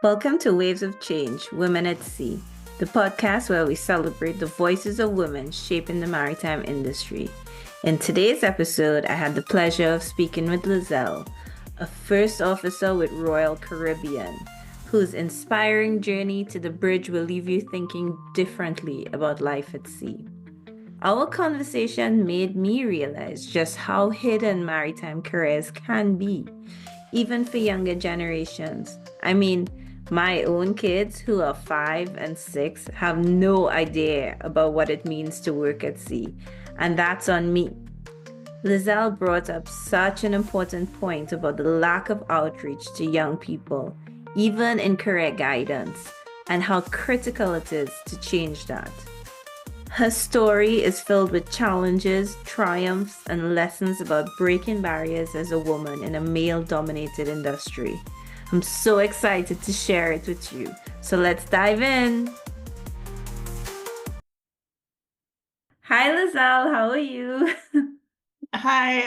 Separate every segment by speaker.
Speaker 1: Welcome to Waves of Change, Women at Sea, the podcast where we celebrate the voices of women shaping the maritime industry. In today's episode, I had the pleasure of speaking with Liselle, a first officer with Royal Caribbean, whose inspiring journey to the bridge will leave you thinking differently about life at sea. Our conversation made me realize just how hidden maritime careers can be, even for younger generations. I mean, my own kids who are 5 and 6 have no idea about what it means to work at sea, and that's on me. Lizelle brought up such an important point about the lack of outreach to young people, even in career guidance, and how critical it is to change that. Her story is filled with challenges, triumphs, and lessons about breaking barriers as a woman in a male dominated industry. I'm so excited to share it with you. So let's dive in. Hi, Lizelle. How are you?
Speaker 2: Hi,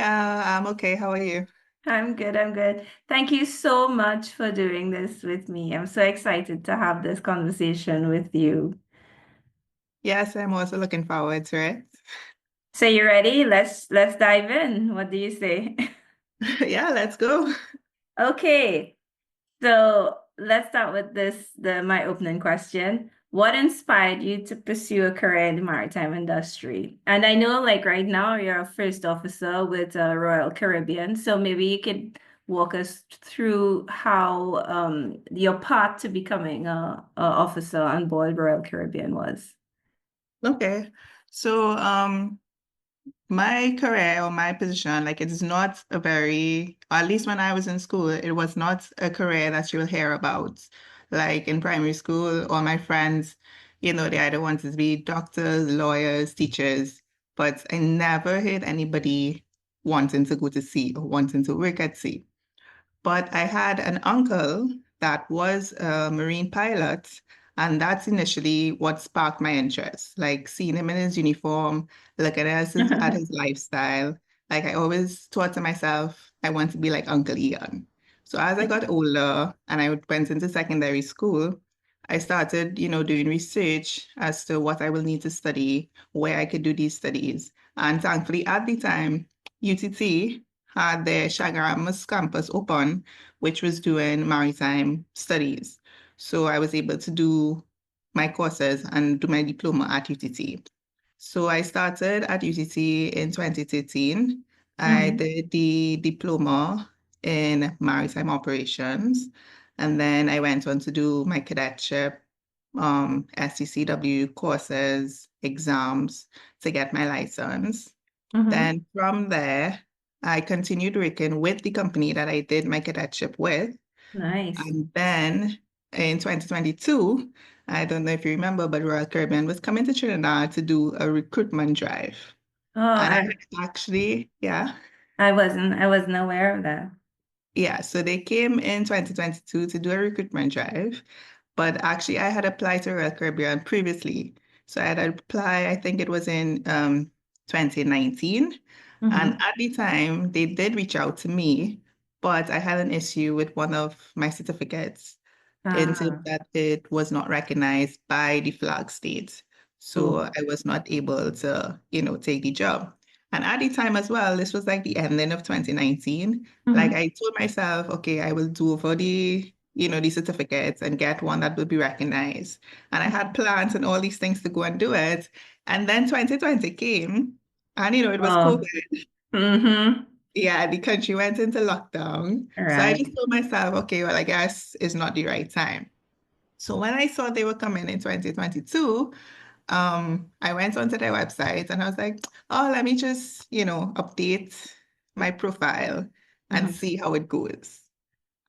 Speaker 2: I'm okay. How are you?
Speaker 1: I'm good. I'm good. Thank you so much for doing this with me. I'm so excited to have this conversation with you.
Speaker 2: Yes, I'm also looking forward to it.
Speaker 1: So you ready? Let's dive in. What do you say?
Speaker 2: Yeah, let's go.
Speaker 1: Okay. So let's start with my opening question. What inspired you to pursue a career in the maritime industry? And I know, like right now, you're a first officer with Royal Caribbean. So maybe you could walk us through how your path to becoming a officer on board Royal Caribbean was.
Speaker 2: Okay. So, my career or my position, like it is not a very, or at least when I was in school, it was not a career that you will hear about. Like in primary school, all my friends, they either wanted to be doctors, lawyers, teachers, but I never heard anybody wanting to go to sea or wanting to work at sea. But I had an uncle that was a marine pilot, and that's initially what sparked my interest. Like seeing him in his uniform, looking at his lifestyle. Like I always thought to myself, I want to be like Uncle Ian. So as I got older and I went into secondary school, I started, doing research as to what I will need to study, where I could do these studies. And thankfully, at the time, UTT had their Chaguaramas campus open, which was doing maritime studies. So I was able to do my courses and do my diploma at UTT. So I started at UTT in 2013. I
Speaker 1: Mhm.
Speaker 2: did the diploma in maritime operations, and then I went on to do my cadetship, SCCW courses, exams to get my license.
Speaker 1: Mhm.
Speaker 2: Then from there, I continued working with the company that I did my cadetship with.
Speaker 1: Nice.
Speaker 2: And then in 2022, I don't know if you remember, but Royal Caribbean was coming to Trinidad to do a recruitment drive.
Speaker 1: Oh,
Speaker 2: And I
Speaker 1: I
Speaker 2: had actually, yeah,
Speaker 1: I wasn't aware of that.
Speaker 2: yeah. So they came in 2022 to do a recruitment drive. But actually, I had applied to Royal Caribbean previously. So I had applied, I think it was in 2019. And
Speaker 1: Mhm.
Speaker 2: at the time, they did reach out to me, but I had an issue with one of my certificates in terms
Speaker 1: Ah,
Speaker 2: that it was not recognized by the flag state. So
Speaker 1: oh.
Speaker 2: I was not able to, take the job. And at the time as well, this was like the ending of 2019. Like
Speaker 1: Mhm.
Speaker 2: I told myself, okay, I will do for the certificates and get one that will be recognized. And I had plans and all these things to go and do it. And then 2020 came and, it was
Speaker 1: Oh.
Speaker 2: COVID.
Speaker 1: Mm-hmm.
Speaker 2: Yeah, the country went into lockdown. So I
Speaker 1: Right.
Speaker 2: just told myself, okay, well, I guess it's not the right time. So when I saw they were coming in 2022, I went onto their website and I was like, oh, let me just, update my profile and
Speaker 1: Mm-hmm.
Speaker 2: see how it goes.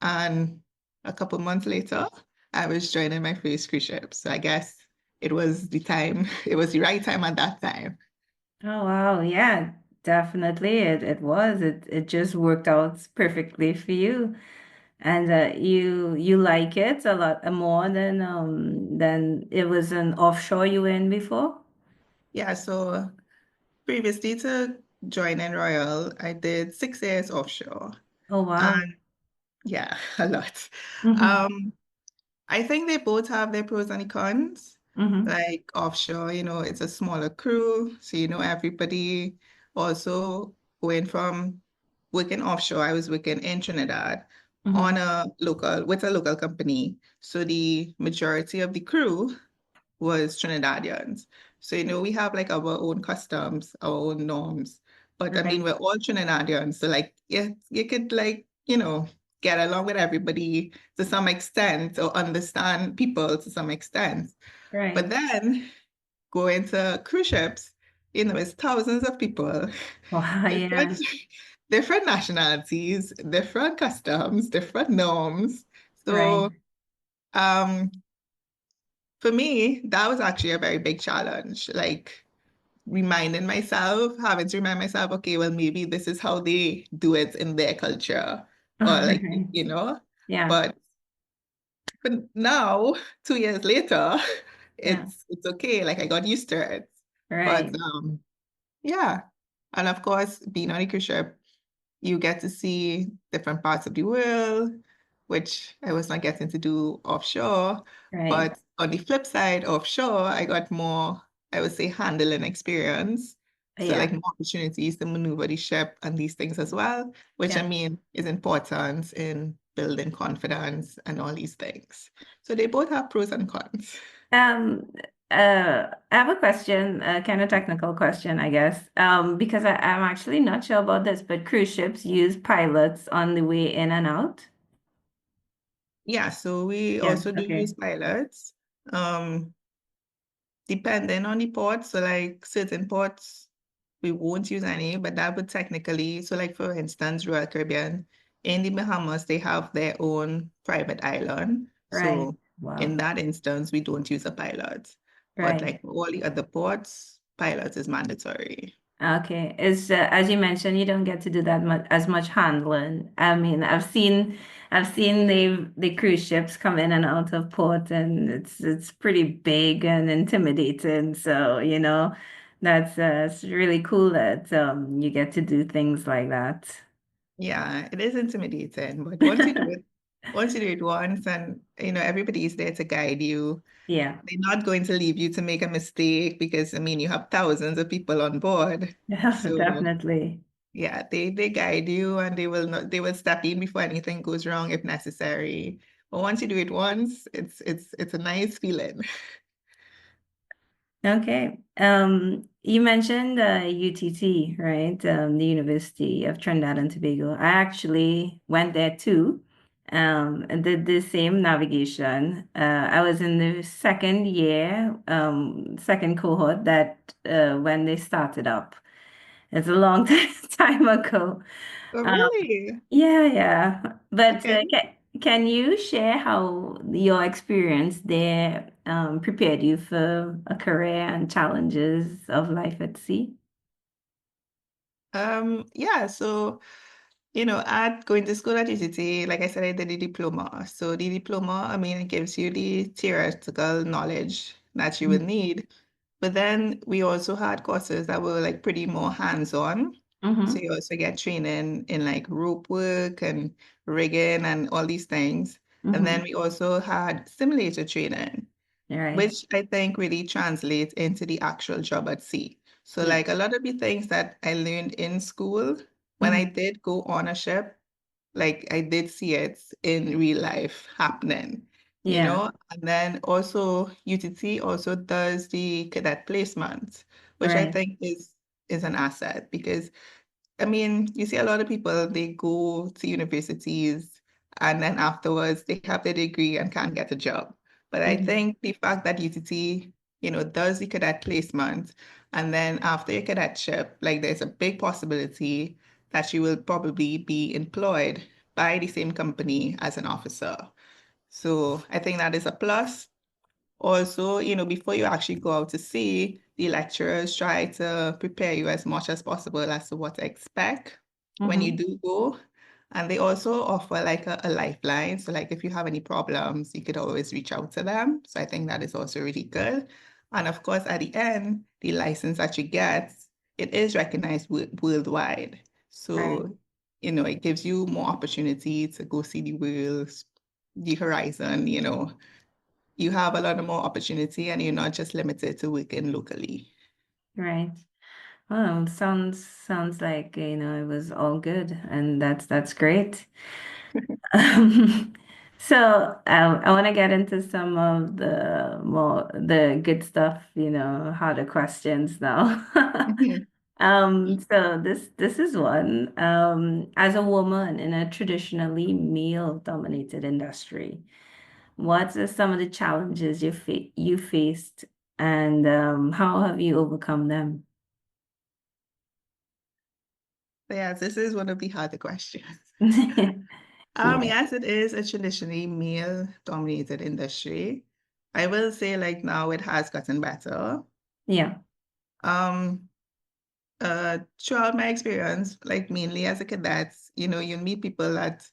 Speaker 2: And a couple months later, I was joining my first cruise ship. So I guess it was the time, it was the right time at that time.
Speaker 1: Oh wow, yeah, definitely. It was. It just worked out perfectly for you. And you like it a lot more than it was an offshore you were in before?
Speaker 2: Yeah, so previously to joining Royal, I did 6 years offshore.
Speaker 1: Oh wow.
Speaker 2: And yeah, a lot.
Speaker 1: Mm-hmm.
Speaker 2: Um, I think they both have their pros and cons.
Speaker 1: Mm-hmm.
Speaker 2: Like offshore, it's a smaller crew, so everybody. Also, going from working offshore, I was working in Trinidad
Speaker 1: Mm-hmm.
Speaker 2: on with a local company. So the majority of the crew was Trinidadians. So, we have like our own customs, our own norms. But I mean,
Speaker 1: Right.
Speaker 2: we're all Trinidadians. So like, yeah, you could like, get along with everybody to some extent or understand people to some extent. But
Speaker 1: Right.
Speaker 2: then going to cruise ships, it's thousands of people,
Speaker 1: Wow.
Speaker 2: different
Speaker 1: Yeah.
Speaker 2: different nationalities, different customs, different norms.
Speaker 1: Right.
Speaker 2: So um for me, that was actually a very big challenge. Like having to remind myself, okay, well, maybe this is how they do it in their culture, or like,
Speaker 1: Right. Yeah.
Speaker 2: but now, 2 years later,
Speaker 1: Yeah.
Speaker 2: it's okay. Like I got used to it. But
Speaker 1: Right.
Speaker 2: yeah. And of course, being on a cruise ship, you get to see different parts of the world, which I was not getting to do offshore.
Speaker 1: Right.
Speaker 2: But on the flip side, offshore, I got more, I would say, handling experience. So
Speaker 1: Yeah.
Speaker 2: like more opportunities to maneuver the ship and these things as well, which I
Speaker 1: Yeah.
Speaker 2: mean is important in building confidence and all these things. So they both have pros and cons.
Speaker 1: Um, I have a question, a kind of technical question, I guess. Because I'm actually not sure about this, but cruise ships use pilots on the way in and out.
Speaker 2: Yeah, so we
Speaker 1: Yes.
Speaker 2: also do use
Speaker 1: Okay.
Speaker 2: pilots. Um, Depending on the port, so like certain ports, we won't use any, but that would technically, so like for instance, Royal Caribbean, in the Bahamas, they have their own private island.
Speaker 1: Right.
Speaker 2: So in
Speaker 1: Wow.
Speaker 2: that instance, we don't use a pilot. But
Speaker 1: Right.
Speaker 2: like for all the other ports, pilot is mandatory.
Speaker 1: Okay. It's as you mentioned, you don't get to do that much handling. I mean, I've seen the cruise ships come in and out of port, and it's pretty big and intimidating. So, it's really cool that you get to do things like that.
Speaker 2: Yeah, it is intimidating, but once you do it once and everybody is there to guide you.
Speaker 1: Yeah.
Speaker 2: They're not going to leave you to make a mistake because I mean you have thousands of people on board.
Speaker 1: Yeah,
Speaker 2: So
Speaker 1: definitely.
Speaker 2: yeah, they guide you and they will step in before anything goes wrong if necessary. But once you do it once, it's a nice feeling.
Speaker 1: Okay. You mentioned UTT, right? The University of Trinidad and Tobago. I actually went there too, and did the same navigation. I was in the second year, second cohort that when they started up. It's a long time ago.
Speaker 2: Oh,
Speaker 1: Um,
Speaker 2: really?
Speaker 1: yeah, yeah. But
Speaker 2: Okay.
Speaker 1: can you share how your experience there prepared you for a career and challenges of life at sea?
Speaker 2: Yeah, so at going to school at UCT, like I said, I did the diploma. So the diploma, I mean, it gives you the theoretical knowledge that you will need. But then we also had courses that were like pretty more hands-on. So
Speaker 1: Mm-hmm.
Speaker 2: you also get training in like rope work and rigging and all these things. And
Speaker 1: Mm-hmm.
Speaker 2: then we also had simulator training,
Speaker 1: Right.
Speaker 2: which I think really translates into the actual job at sea. So
Speaker 1: Yeah.
Speaker 2: like a lot of the things that I learned in school, when I
Speaker 1: Mm-hmm.
Speaker 2: did go on a ship, like I did see it in real life happening,
Speaker 1: Yeah.
Speaker 2: And then also UTT also does the cadet placement, which I
Speaker 1: Right.
Speaker 2: think is an asset because I mean, you see a lot of people, they go to universities and then afterwards they have their degree and can't get a job. But I
Speaker 1: Mm-hmm.
Speaker 2: think the fact that UTT, does the cadet placement and then after your cadetship, like there's a big possibility that you will probably be employed by the same company as an officer. So I think that is a plus. Also, before you actually go out to sea, the lecturers try to prepare you as much as possible as to what to expect when you
Speaker 1: Mm-hmm.
Speaker 2: do go. And they also offer like a lifeline. So like if you have any problems, you could always reach out to them. So I think that is also really good. And of course, at the end, the license that you get, it is recognized worldwide.
Speaker 1: Right.
Speaker 2: So, it gives you more opportunity to go see the world, the horizon, you have a lot of more opportunity and you're not just limited to working locally.
Speaker 1: Right. Oh, sounds like, it was all good, and that's great. Um, so I want to get into some of the good stuff, harder questions now.
Speaker 2: Mhm.
Speaker 1: So this is one. As a woman in a traditionally male-dominated industry, what are some of the challenges you faced, and how have you overcome them?
Speaker 2: Yes, this is one of the harder questions.
Speaker 1: Yeah.
Speaker 2: Yes, it is a traditionally male-dominated industry. I will say like now it has gotten better.
Speaker 1: Yeah.
Speaker 2: Um, Throughout my experience, like mainly as a cadet, you meet people that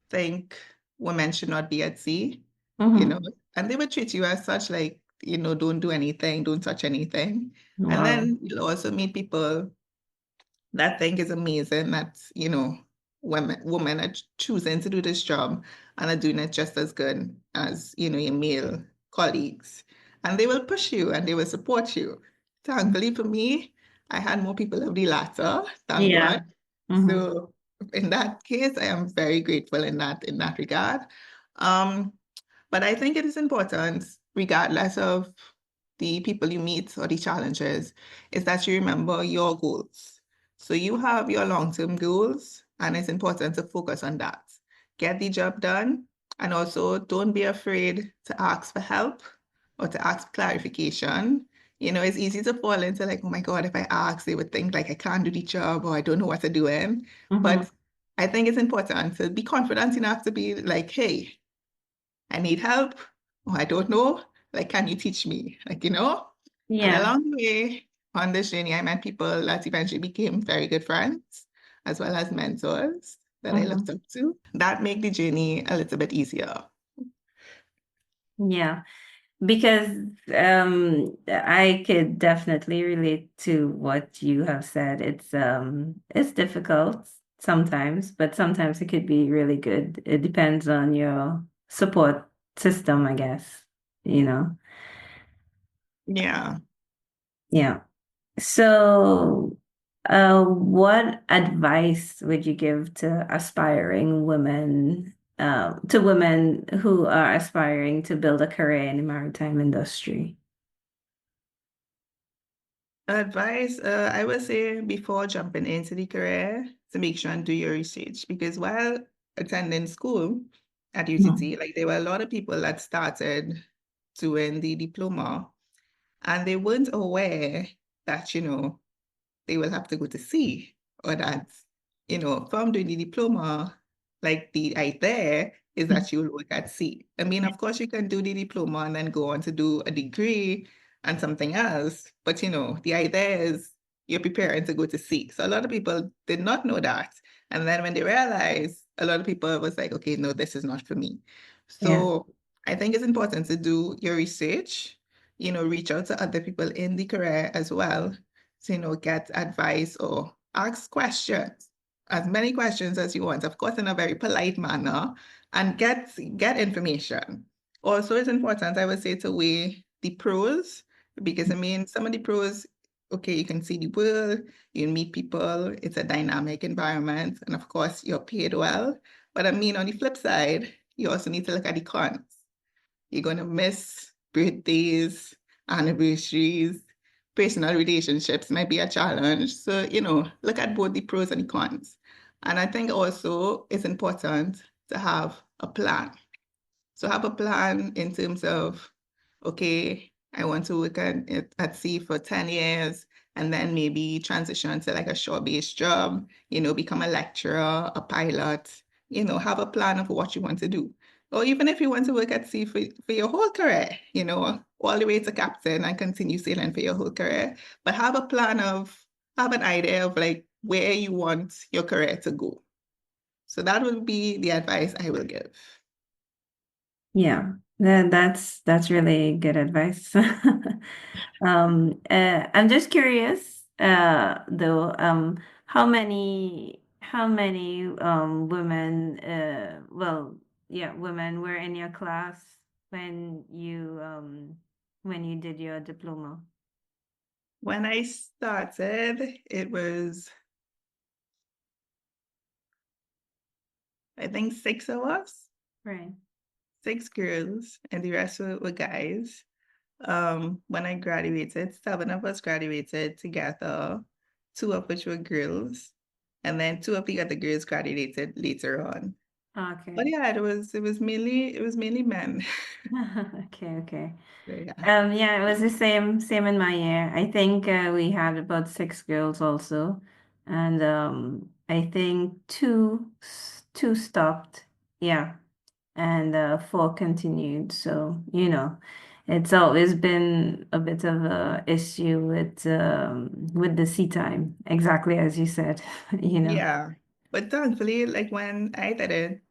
Speaker 2: think women should not be at sea, you know,
Speaker 1: Hmm.
Speaker 2: and they would treat you as such, like, don't do anything, don't touch anything. And
Speaker 1: Wow.
Speaker 2: then you'll also meet people that think is amazing that, women are choosing to do this job and are doing it just as good as, your male colleagues. And they will push you and they will support you. Thankfully for me, I had more people of the latter, thank God.
Speaker 1: Yeah. Hmm.
Speaker 2: So in that case, I am very grateful in that regard. Um, but I think it is important, regardless of the people you meet or the challenges, is that you remember your goals. So you have your long-term goals, and it's important to focus on that. Get the job done, and also don't be afraid to ask for help or to ask for clarification. It's easy to fall into like, oh my God, if I ask, they would think like I can't do the job or I don't know what to do in.
Speaker 1: Hmm.
Speaker 2: But I think it's important to be confident enough to be like, hey, I need help, or I don't know. Like, can you teach me? And
Speaker 1: Yeah.
Speaker 2: along the way on this journey, I met people that eventually became very good friends, as well as mentors that I looked
Speaker 1: Hmm.
Speaker 2: up to. That make the journey a little bit easier.
Speaker 1: Yeah. Because I could definitely relate to what you have said. It's difficult sometimes, but sometimes it could be really good. It depends on your support system, I guess, you know.
Speaker 2: Yeah.
Speaker 1: Yeah. So, what advice would you give to aspiring women, to women who are aspiring to build a career in the maritime industry?
Speaker 2: Advice, I would say before jumping into the career, to make sure and do your research because while attending school at
Speaker 1: Mhm.
Speaker 2: UTT, like there were a lot of people that started doing the diploma and they weren't aware that, they will have to go to sea or that, from doing the diploma, like the idea is that you'll work at sea. I mean, of course, you can do the diploma and then go on to do a degree and something else, but the idea is you're preparing to go to sea. So a lot of people did not know that. And then when they realized, a lot of people was like, okay, no, this is not for me.
Speaker 1: Yeah.
Speaker 2: So I think it's important to do your research, reach out to other people in the career as well to, get advice or ask questions, as many questions as you want, of course, in a very polite manner, and get information. Also, it's important, I would say, to weigh the pros, because I mean, some of the pros, okay, you can see the world, you meet people, it's a dynamic environment, and of course, you're paid well. But I mean, on the flip side, you also need to look at the cons. You're going to miss birthdays, anniversaries, personal relationships might be a challenge. So, look at both the pros and the cons. And I think also it's important to have a plan. So have a plan in terms of, okay, I want to work at sea for 10 years and then maybe transition to like a shore-based job, become a lecturer, a pilot, have a plan of what you want to do. Or even if you want to work at sea for your whole career, all the way to captain and continue sailing for your whole career, but have an idea of like where you want your career to go. So that would be the advice I will give.
Speaker 1: Yeah. That's really good advice. I'm just curious, though, how many women, well, yeah, women were in your class? when you did your diploma?
Speaker 2: When I started, it was, I think, six of us,
Speaker 1: Right.
Speaker 2: six girls, and the rest were guys. When I graduated, seven of us graduated together, two of which were girls, and then two of the other girls graduated later on. But
Speaker 1: Okay.
Speaker 2: yeah, it was mainly men.
Speaker 1: Okay, okay.
Speaker 2: So, yeah.
Speaker 1: Yeah, it was the same in my year. I think we had about six girls also, and I think two stopped. Yeah, and four continued. So, it's always been a bit of a issue with the seat time, exactly as you said, you know.
Speaker 2: Yeah. But thankfully, like when I did it,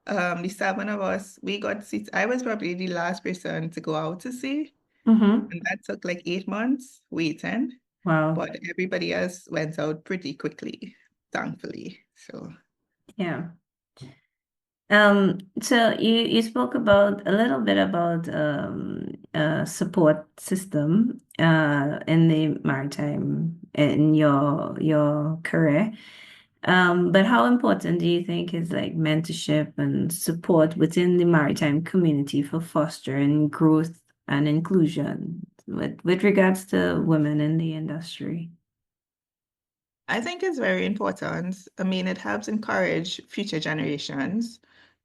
Speaker 2: the seven of us, we got seats. I was probably the last person to go out to sea,
Speaker 1: Mm-hmm.
Speaker 2: and that took like 8 months waiting.
Speaker 1: Wow.
Speaker 2: But everybody else went out pretty quickly, thankfully. So
Speaker 1: Yeah. So you spoke about a little bit about support system in the maritime in your career. But how important do you think is like mentorship and support within the maritime community for fostering growth and inclusion with regards to women in the industry?
Speaker 2: I think it's very important. I mean, it helps encourage future generations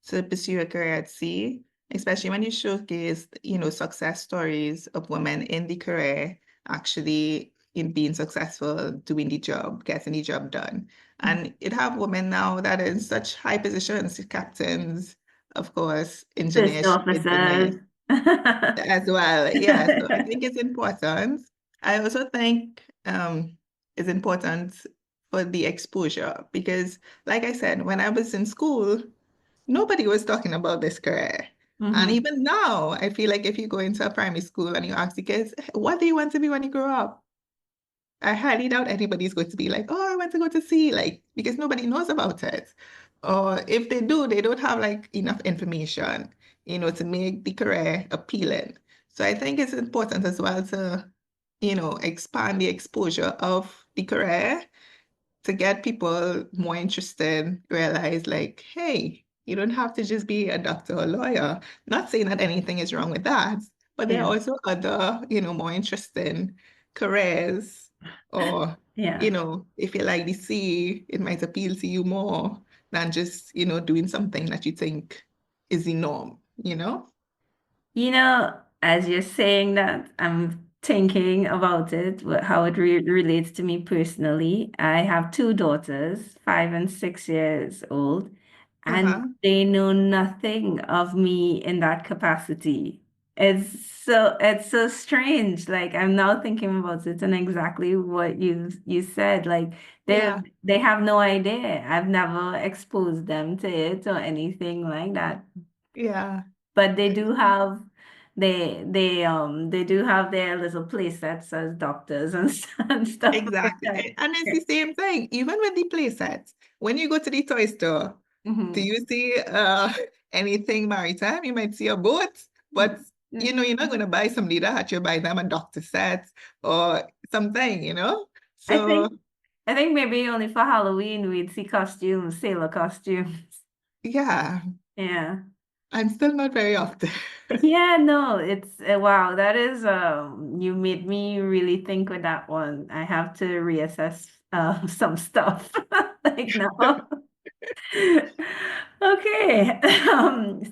Speaker 2: to pursue a career at sea, especially when you showcase, success stories of women in the career actually in being successful, doing the job, getting the job done. And it have women now that are in such high positions, captains, of course,
Speaker 1: First
Speaker 2: engineers, ship engineers
Speaker 1: officers.
Speaker 2: as well. Yeah, so I think it's important. I also think it's important for the exposure because, like I said, when I was in school, nobody was talking about this career. And
Speaker 1: Hmm.
Speaker 2: even now, I feel like if you go into a primary school and you ask the kids, what do you want to be when you grow up? I highly doubt anybody's going to be like, oh, I want to go to sea, like, because nobody knows about it. Or if they do, they don't have like enough information, to make the career appealing. So I think it's important as well to, expand the exposure of the career to get people more interested, realize like, hey, you don't have to just be a doctor or lawyer. Not saying that anything is wrong with that, but there are
Speaker 1: Yeah,
Speaker 2: also other, more interesting careers or,
Speaker 1: yeah.
Speaker 2: if you like the sea, it might appeal to you more than just, doing something that you think is the norm?
Speaker 1: As you're saying that, I'm thinking about it, how it relates to me personally. I have two daughters, 5 and 6 years old, and
Speaker 2: Uh-huh.
Speaker 1: they know nothing of me in that capacity. It's so strange. Like I'm now thinking about it and exactly what you said. Like they
Speaker 2: Yeah.
Speaker 1: they have no idea. I've never exposed them to it or anything like that.
Speaker 2: Yeah.
Speaker 1: But they do have their little play sets as doctors and, and stuff like
Speaker 2: Exactly.
Speaker 1: that.
Speaker 2: And it's the same thing, even with the play sets. When you go to the toy store, do
Speaker 1: Hmm.
Speaker 2: you see anything maritime? You might see a boat, but you're not going to buy somebody that you buy them a doctor set or something.
Speaker 1: I
Speaker 2: So
Speaker 1: think I think maybe only for Halloween we'd see costumes, sailor costumes.
Speaker 2: yeah,
Speaker 1: Yeah.
Speaker 2: I'm still not very often.
Speaker 1: Yeah, no, it's wow, that is you made me really think with that one. I have to reassess some stuff like now. Okay.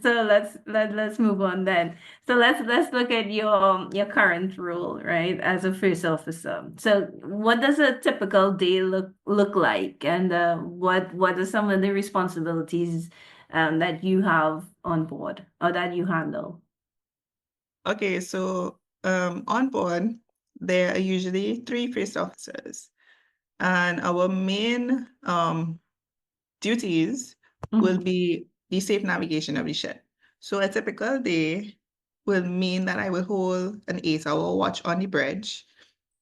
Speaker 1: So let's move on then. So let's look at your current role, right, as a first officer. So what does a typical day look like, and what are some of the responsibilities that you have on board or that you handle?
Speaker 2: Okay, so on board, there are usually three first officers, and our main duties will
Speaker 1: Mhm.
Speaker 2: be the safe navigation of the ship. So a typical day will mean that I will hold an 8-hour watch on the bridge.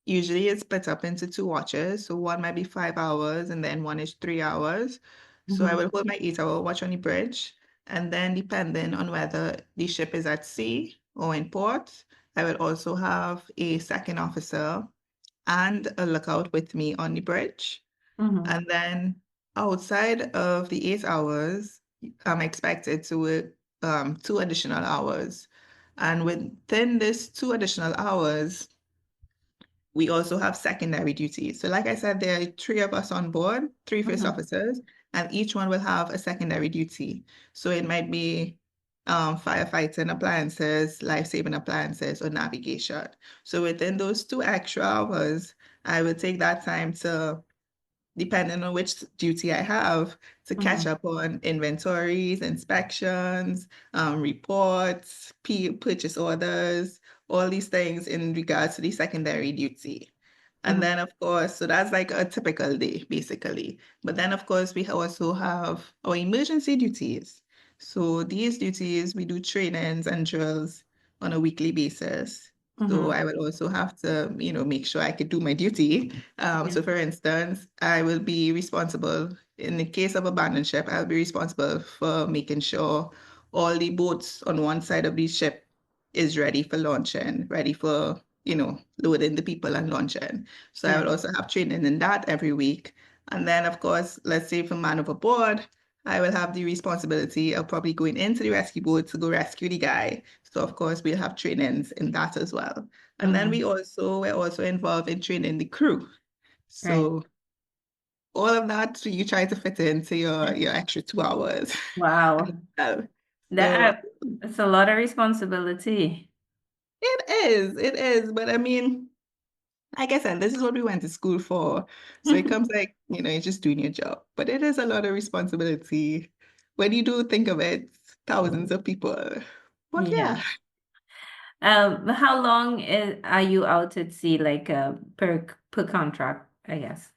Speaker 2: Usually it's split up into two watches. So one might be 5 hours and then one is 3 hours. So I
Speaker 1: Mhm.
Speaker 2: will hold my 8-hour watch on the bridge. And then depending on whether the ship is at sea or in port, I will also have a second officer and a lookout with me on the bridge.
Speaker 1: Mm-hmm.
Speaker 2: And then outside of the 8 hours, I'm expected to work 2 additional hours. And within this 2 additional hours, we also have secondary duties. So like I said, there are three of us on board, three first
Speaker 1: Mm-hmm.
Speaker 2: officers, and each one will have a secondary duty. So it might be firefighting appliances, life-saving appliances, or navigation. So within those 2 extra hours, I will take that time to depending on which duty I have, to catch
Speaker 1: Mm-hmm.
Speaker 2: up on inventories, inspections, reports, purchase orders, all these things in regards to the secondary duty. And
Speaker 1: Mm-hmm.
Speaker 2: then, of course, so that's like a typical day, basically. But then, of course, we also have our emergency duties. So these duties, we do trainings and drills on a weekly basis. So
Speaker 1: Mm-hmm.
Speaker 2: I will also have to, make sure I could do my duty.
Speaker 1: Yeah.
Speaker 2: So for instance, I will be responsible, in the case of abandoned ship, I'll be responsible for making sure all the boats on one side of the ship is ready for launching, ready for, loading the people and launching. So I
Speaker 1: Yeah.
Speaker 2: will also have training in that every week. And then, of course, let's say for man overboard, I will have the responsibility of probably going into the rescue boat to go rescue the guy. So of course, we'll have trainings in that as well. And then
Speaker 1: Mm-hmm.
Speaker 2: we're also involved in training the crew.
Speaker 1: Right.
Speaker 2: So all of that you try to fit into your extra 2 hours.
Speaker 1: Wow.
Speaker 2: Um, So
Speaker 1: That it's a lot of responsibility.
Speaker 2: it is. But I mean, like I said, this is what we went to school for. So it comes like, you're just doing your job. But it is a lot of responsibility. When you do think of it, thousands of people. But
Speaker 1: Yeah.
Speaker 2: yeah.
Speaker 1: How long are you out at sea, like per contract, I guess?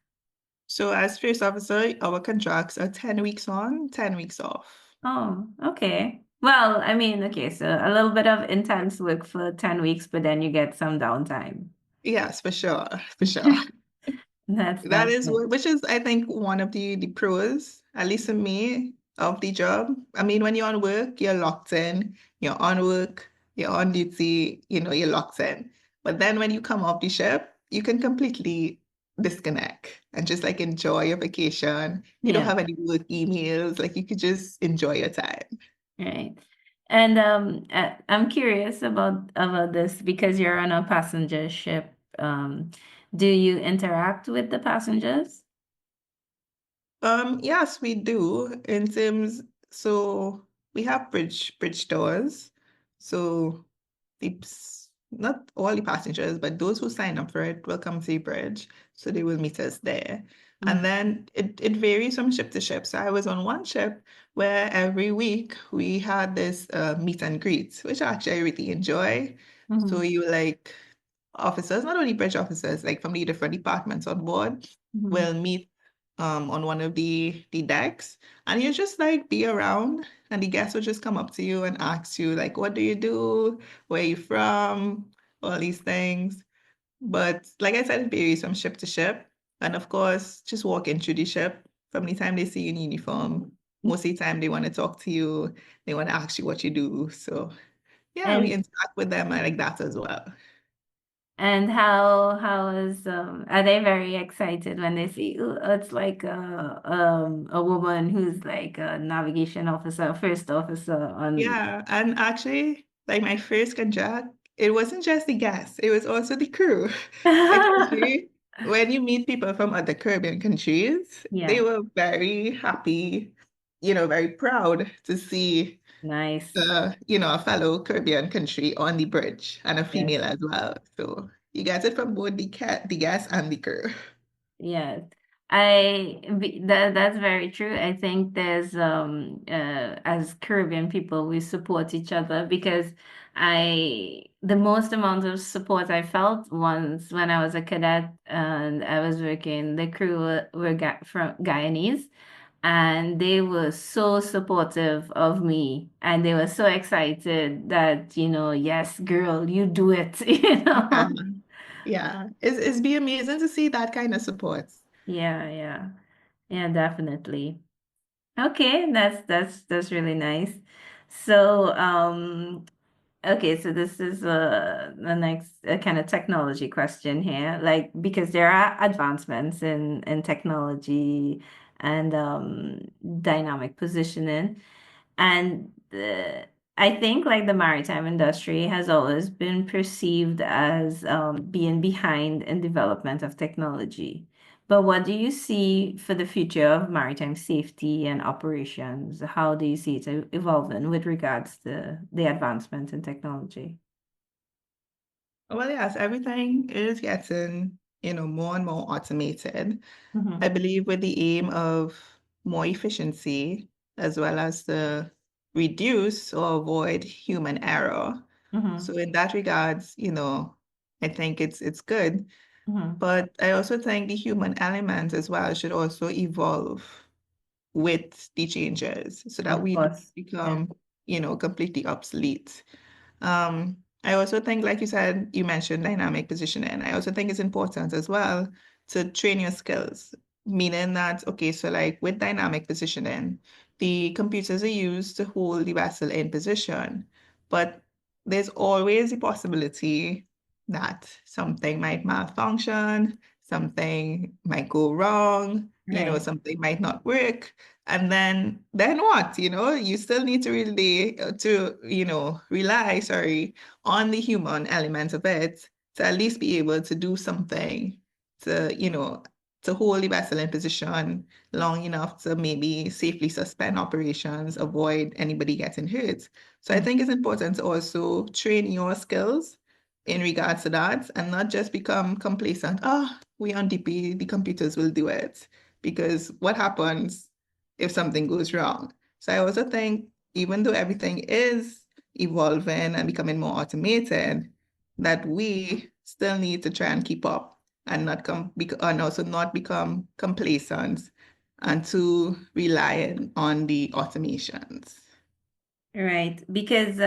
Speaker 2: So as first officer, our contracts are 10 weeks on, 10 weeks off.
Speaker 1: Oh, okay. Well, I mean, okay, so a little bit of intense work for 10 weeks, but then you get some downtime.
Speaker 2: Yes, for sure, for sure. That
Speaker 1: That's
Speaker 2: is
Speaker 1: nice.
Speaker 2: which is, I think, one of the pros, at least for me, of the job. I mean, when you're on work, you're locked in. You're on work, you're on duty, you're locked in. But then when you come off the ship, you can completely disconnect and just like enjoy your vacation. You don't
Speaker 1: Yeah,
Speaker 2: have any work emails, like you could just enjoy your time.
Speaker 1: right. And I'm curious about this because you're on a passenger ship. Do you interact with the passengers?
Speaker 2: Yes, we do. In terms, so we have bridge tours. So not all the passengers, but those who sign up for it will come to the bridge. So they will meet us there. And
Speaker 1: Mm-hmm.
Speaker 2: then it varies from ship to ship. So I was on one ship where every week we had this meet and greet, which actually I really enjoy. So
Speaker 1: Mm-hmm.
Speaker 2: you like officers, not only bridge officers, like from the different departments on board,
Speaker 1: Mm-hmm.
Speaker 2: will meet on one of the decks, and you just like be around, and the guests will just come up to you and ask you like, what do you do? Where are you from? All these things. But like I said, it varies from ship to ship. And of course, just walking through the ship, from the time they see you in uniform, most of the time they want to talk to you, they want to ask you what you do. So yeah, we
Speaker 1: And
Speaker 2: interact with them like that as well.
Speaker 1: and how is are they very excited when they see it's like a woman who's like a navigation officer, first officer on
Speaker 2: Yeah, and actually, like my first contract, it wasn't just the gas, it was also the crew. Especially when you meet people from other Caribbean countries, they
Speaker 1: Yeah,
Speaker 2: were very happy, very proud to see,
Speaker 1: nice.
Speaker 2: a fellow Caribbean country on the bridge and a
Speaker 1: Yes.
Speaker 2: female as well. So you get it from both the gas and the crew.
Speaker 1: Yeah. That's very true. I think there's as Caribbean people we support each other because the most amount of support I felt once when I was a cadet and I was working, the crew were from Guyanese and they were so supportive of me and they were so excited that, yes, girl, you do it,
Speaker 2: Yeah, yeah. It's be amazing to see that kind of support.
Speaker 1: Yeah, yeah. Yeah, definitely. Okay, that's really nice. So, okay, so this is the next kind of technology question here. Like, because there are advancements in technology and dynamic positioning. And I think like the maritime industry has always been perceived as being behind in development of technology. But what do you see for the future of maritime safety and operations? How do you see it evolving with regards to the advancement in technology?
Speaker 2: Well, yes, everything is getting, more and more automated. I
Speaker 1: Hmm.
Speaker 2: believe with the aim of more efficiency as well as to reduce or avoid human error.
Speaker 1: Hmm.
Speaker 2: So in that regards, I think it's good.
Speaker 1: Hmm.
Speaker 2: But I also think the human element as well should also evolve with the changes so that
Speaker 1: Of
Speaker 2: we don't
Speaker 1: course. Yeah.
Speaker 2: become, completely obsolete. I also think, like you said, you mentioned dynamic positioning. I also think it's important as well to train your skills, meaning that, okay, so like with dynamic positioning, the computers are used to hold the vessel in position, but there's always the possibility that something might malfunction, something might go wrong,
Speaker 1: Right.
Speaker 2: something might not work. And then what? You still need to rely, sorry, on the human element of it to at least be able to do something to hold the vessel in position long enough to maybe safely suspend operations, avoid anybody getting hurt. So I
Speaker 1: Mm.
Speaker 2: think it's important to also train your skills in regards to that and not just become complacent. Oh, we on DP, the computers will do it. Because what happens if something goes wrong? So I also think even though everything is evolving and becoming more automated, that we still need to try and keep up and not and also not become complacent and too reliant on the automations.
Speaker 1: Right. Because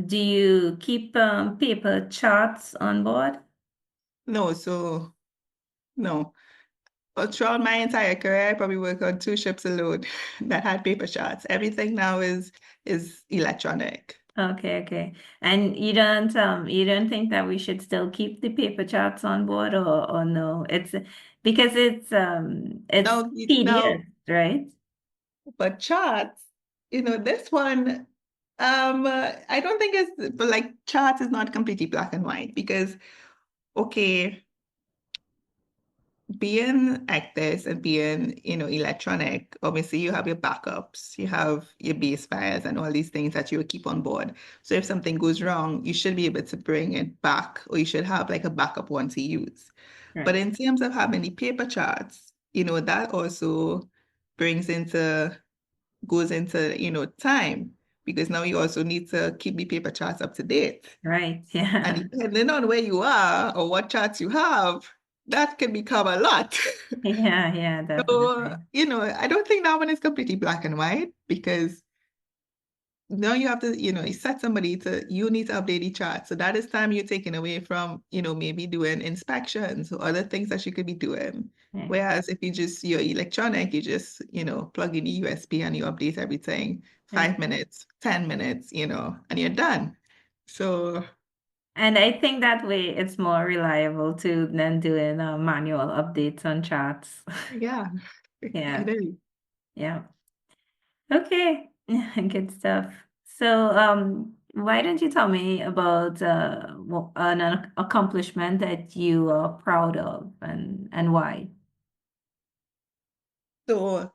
Speaker 1: do you keep paper charts on board?
Speaker 2: No, so no. But throughout my entire career, I probably worked on two ships alone that had paper charts. Everything now is electronic.
Speaker 1: Okay, okay. And you don't think that we should still keep the paper charts on board or no? It's because it's
Speaker 2: Now,
Speaker 1: tedious, right?
Speaker 2: but charts, this one, I don't think it's, but like charts is not completely black and white because, okay, being actors and being, electronic, obviously you have your backups, you have your base files and all these things that you will keep on board. So if something goes wrong, you should be able to bring it back or you should have like a backup one to use. But
Speaker 1: Right.
Speaker 2: in terms of having the paper charts, that also brings into goes into, time because now you also need to keep the paper charts up to date.
Speaker 1: Right.
Speaker 2: And
Speaker 1: Yeah.
Speaker 2: depending on where you are or what charts you have, that can become a lot.
Speaker 1: Yeah, yeah,
Speaker 2: So,
Speaker 1: definitely.
Speaker 2: I don't think that one is completely black and white because now you have to, you set somebody you need to update the chart. So that is time you're taking away from, maybe doing inspections or other things that you could be doing.
Speaker 1: Yeah.
Speaker 2: Whereas if you're electronic, you just, plug in the USB and you update everything,
Speaker 1: Yeah.
Speaker 2: 5 minutes, 10 minutes, and you're done. So
Speaker 1: And I think that way it's more reliable too than doing manual updates on charts.
Speaker 2: yeah,
Speaker 1: Yeah.
Speaker 2: it is.
Speaker 1: Yeah. Okay, good stuff. So, why don't you tell me about an accomplishment that you are proud of and why?
Speaker 2: So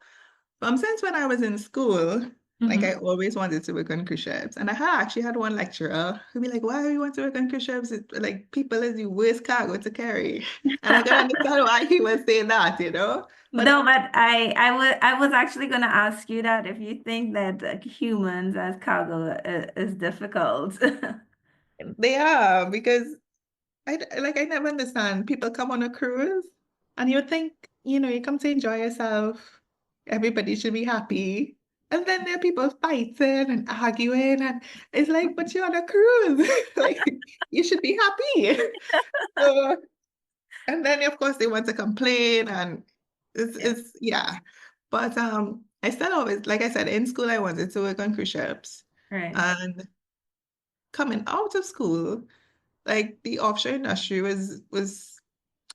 Speaker 2: since when I was in school, like I
Speaker 1: Hmm.
Speaker 2: always wanted to work on cruise ships. And I had actually had one lecturer who'd be like, why do you want to work on cruise ships? It's like people is the worst cargo to carry. And I can understand why he was saying that. But
Speaker 1: No, but I was actually going to ask you that if you think that humans as cargo is difficult.
Speaker 2: they are because I never understand. People come on a cruise and you think, you come to enjoy yourself. Everybody should be happy. And then there are people fighting and arguing, and it's like, but you're on a cruise. Like, you should be happy. So, and then of course they want to complain, and
Speaker 1: Yeah.
Speaker 2: yeah. But I still always, like I said, in school I wanted to work on cruise ships.
Speaker 1: Right.
Speaker 2: And coming out of school, like the offshore industry was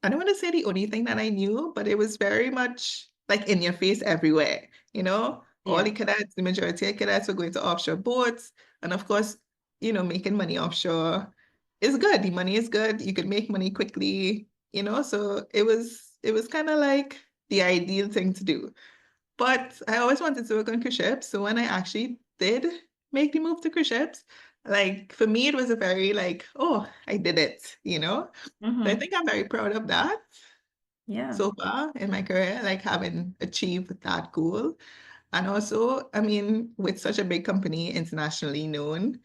Speaker 2: I don't want to say the only thing that I knew, but it was very much like in your face everywhere, you know? All
Speaker 1: Yeah.
Speaker 2: the cadets, the majority of cadets were going to offshore boats. And of course, making money offshore is good. The money is good. You could make money quickly, so it was kind of like the ideal thing to do. But I always wanted to work on cruise ships. So when I actually did make the move to cruise ships, like for me, it was a very like, oh, I did it. So I
Speaker 1: Mm-hmm.
Speaker 2: think I'm very proud of that
Speaker 1: Yeah.
Speaker 2: so far in my career, like having achieved that goal. And also, I mean, with such a big company, internationally known,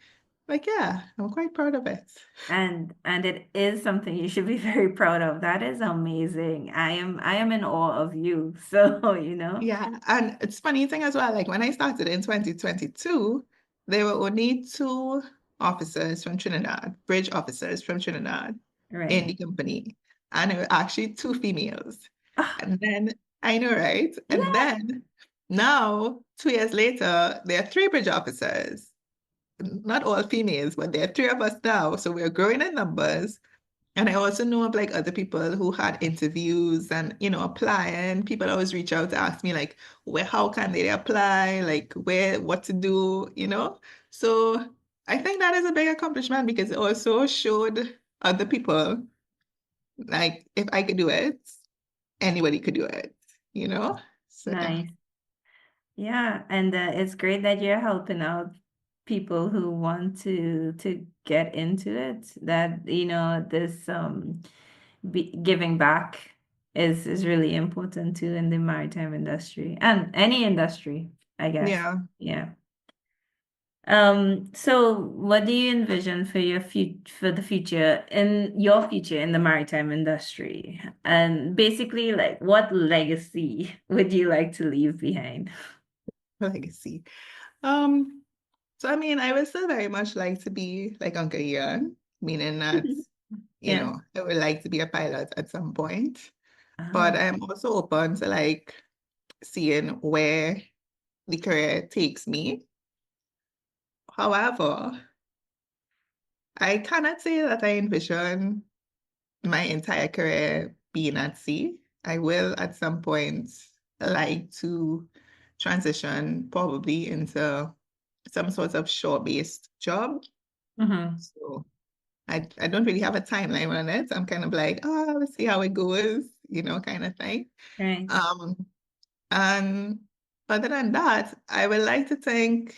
Speaker 2: like, yeah, I'm quite proud of it.
Speaker 1: And it is something you should be very proud of. That is amazing. I am in awe of you. So,
Speaker 2: Yeah, and it's funny thing as well, like when I started in 2022, there were only two officers from Trinidad, bridge officers from Trinidad in
Speaker 1: right.
Speaker 2: the company. And there were actually two females.
Speaker 1: Ah,
Speaker 2: And then, I know, right? And
Speaker 1: yeah.
Speaker 2: then now, 2 years later, there are three bridge officers. Not all females, but there are three of us now. So we're growing in numbers. And I also know of like other people who had interviews and, applying. People always reach out to ask me like, where, how can they apply? Like where, what to do? So I think that is a big accomplishment because it also showed other people like if I could do it, anybody could do it? So yeah.
Speaker 1: Nice. Yeah, and it's great that you're helping out people who want to get into it. That this giving back is really important too in the maritime industry and any industry, I guess.
Speaker 2: Yeah.
Speaker 1: Yeah. So what do you envision for for the future in the maritime industry? And basically, like, what legacy would you like to leave behind?
Speaker 2: Legacy. Um, so I mean, I would still very much like to be like Uncle Ian, meaning that,
Speaker 1: Yeah.
Speaker 2: I would like to be a pilot at some point. But
Speaker 1: Ah,
Speaker 2: I'm also open to like seeing where the career takes me. However, I cannot say that I envision my entire career being at sea. I will at some point like to transition probably into some sort of shore-based job.
Speaker 1: mm-hmm.
Speaker 2: So I don't really have a timeline on it. I'm kind of like, oh, let's see how it goes, kind of thing.
Speaker 1: Right.
Speaker 2: Um, And other than that, I would like to think,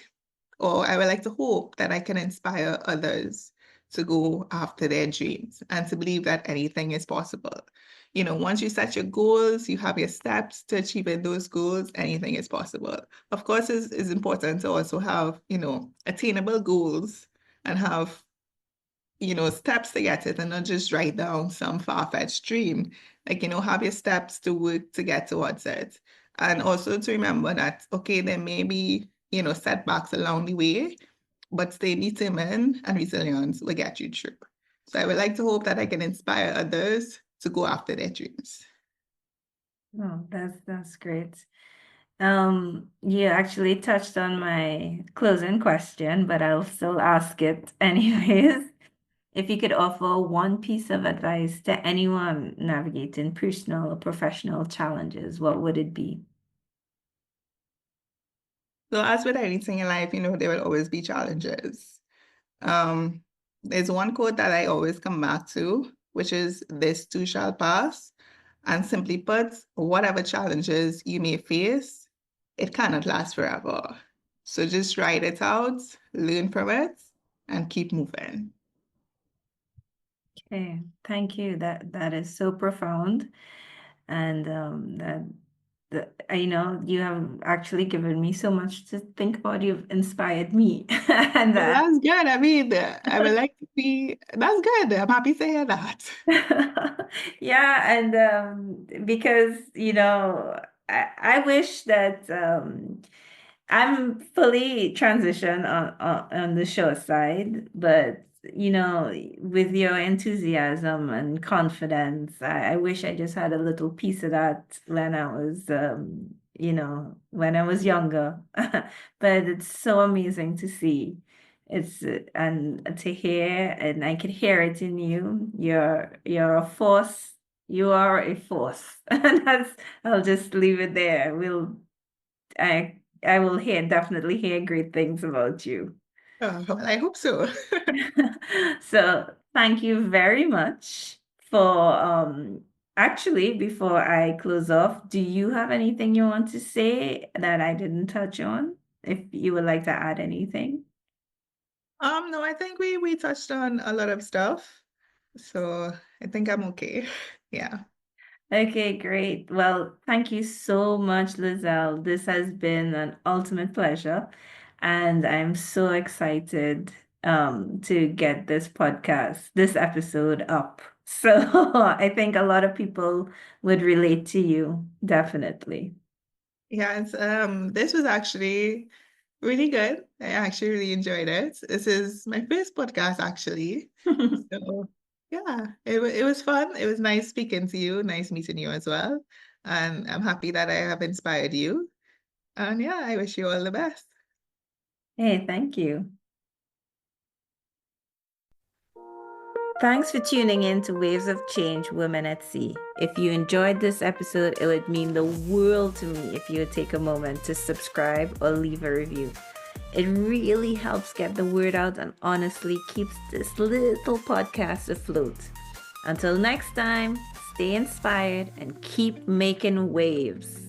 Speaker 2: or I would like to hope that I can inspire others to go after their dreams and to believe that anything is possible. Once you set your goals, you have your steps to achieving those goals, anything is possible. Of course, it's important to also have, attainable goals and have steps to get it and not just write down some far-fetched dream. Like, have your steps to work to get towards it. And also to remember that, okay, there may be, setbacks along the way, but stay determined and resilience will get you through. So I would like to hope that I can inspire others to go after their dreams.
Speaker 1: Oh, that's great. You actually touched on my closing question, but I'll still ask it anyways. If you could offer one piece of advice to anyone navigating personal or professional challenges, what would it be?
Speaker 2: So as with anything in life, there will always be challenges. Um, there's one quote that I always come back to, which is this too shall pass. And simply put, whatever challenges you may face, it cannot last forever. So just write it out, learn from it, and keep moving.
Speaker 1: Okay, thank you. That is so profound, and you have actually given me so much to think about. You've inspired me, and
Speaker 2: Well,
Speaker 1: that
Speaker 2: that's good. I mean, I would like to be, that's good. I'm happy to hear that.
Speaker 1: yeah, and because I wish that I'm fully transitioned on the show side, but with your enthusiasm and confidence, I wish I just had a little piece of that when I was when I was younger. But it's so amazing to see. It's and to hear, and I could hear it in you. You're a force. You are a force. And I'll just leave it there. I will definitely hear great things about you.
Speaker 2: Well, I hope so.
Speaker 1: So thank you very much for actually before I close off, do you have anything you want to say that I didn't touch on? If you would like to add anything.
Speaker 2: No, I think we touched on a lot of stuff, so I think I'm okay. Yeah.
Speaker 1: Okay, great. Well, thank you so much, Lizelle. This has been an ultimate pleasure, and I'm so excited to get this episode up. So I think a lot of people would relate to you, definitely.
Speaker 2: Yes, this was actually really good. I actually really enjoyed it. This is my first podcast actually. So yeah, it was fun. It was nice speaking to you, nice meeting you as well. And I'm happy that I have inspired you. And yeah, I wish you all the best.
Speaker 1: Hey, thank you. Thanks for tuning in to Waves of Change Women at Sea. If you enjoyed this episode, it would mean the world to me if you would take a moment to subscribe or leave a review. It really helps get the word out and honestly keeps this little podcast afloat. Until next time, stay inspired and keep making waves.